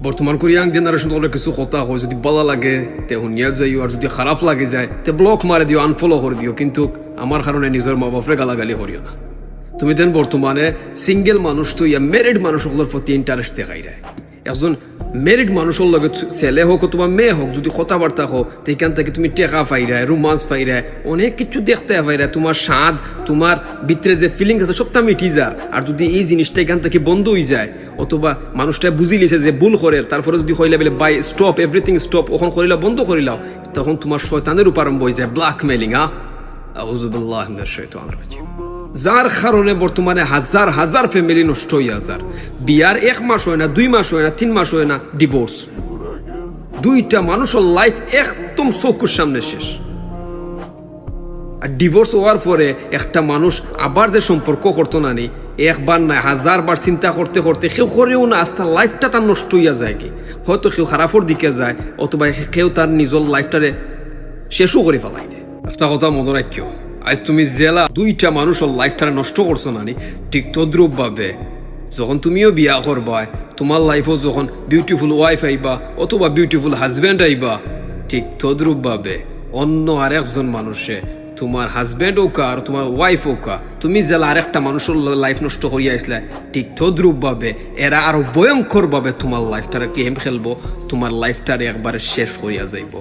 বর্তমান Korean generation ওদের কিছু কথা হয়, যদি ভালো লাগে তে শুনিয়া যাইও, আর যদি খারাপ লাগে যায় তে ব্লক মারে দিও, আনফলো করে দিও, কিন্তু আমার কারণে নিজের মা বাপরে গালাগালি করিও না। তুমি দেন বর্তমানে সিঙ্গেল মানুষ তো ইয়া মেরিড মানুষগুলোর প্রতি ইন্টারেস্ট দেখাই দেয়। একজন মেরিড মানুষের লগে ছেলে হোক অথবা মেয়ে হোক যদি কথাবার্তা হোক, সেইখান থেকে তুমি টেকা পাইরায়, রোমান্স পাইরায়, অনেক কিছু দেখতে পাইরায়, তোমার স্বাদ, তোমার ভিতরে যে ফিলিংস আছে সবটা মিটি যার। আর যদি এই জিনিসটা এখান থেকে বন্ধ হয়ে যায়, অথবা মানুষটা বুঝি লিছে যে ভুল করে, তারপরে যদি কইলা বলে বাই স্টপ, এভরিথিং স্টপ, ওখান করিলা বন্ধ করিলাও, তখন তোমার শয়তানের উপর আরম্ভ হয়ে যায় ব্ল্যাকমেলিং। আউযু বিল্লাহি মিনাশ শাইতানির রাজিম। যার কারণে বর্তমানে হাজার হাজার ফ্যামিলি নষ্ট হইয়া যার। বিয়ার 1 মাস হয় না, 2 মাস হয় না, 3 মাস হয় না, ডিভোর্স। দুইটা মানুষের লাইফ একদম চোখের সামনে শেষ। আর ডিভোর্স হওয়ার পরে একটা মানুষ আবার যে সম্পর্ক করতো না নি, একবার না 1000 বার চিন্তা করতে করতে কেউ করেও না, আস্তে লাইফটা তার নষ্ট হইয়া যায়। কি হয়তো কেউ খারাপের দিকে যায়, অথবা কেউ তার নিজের লাইফটারে শেষও করে ফেলাই দেয়। একটা কথা মনে রাখিও, আজ তুমি জেলা দুইটা মানুষের লাইফটা নষ্ট করছো না নি, ঠিক তদ্রুপ ভাবে যখন তুমিও বিয়া করবা, তোমার লাইফও যখন বিউটিফুল ওয়াইফ আইবা অথবা বিউটিফুল হাজব্যান্ড আইবা, ঠিক তদ্রুপ ভাবে অন্য আরেকজন মানুষে তোমার হাজব্যান্ড হোক আর তোমার ওয়াইফ হোক, তুমি জেলা আরেকটা মানুষের লাইফ নষ্ট করিয়া আসলে, ঠিক তদ্রুপ ভাবে এরা আরো ভয়ঙ্কর ভাবে তোমার লাইফটারে গেম খেলবো, তোমার লাইফটারে একবারে শেষ করিয়া যাইব।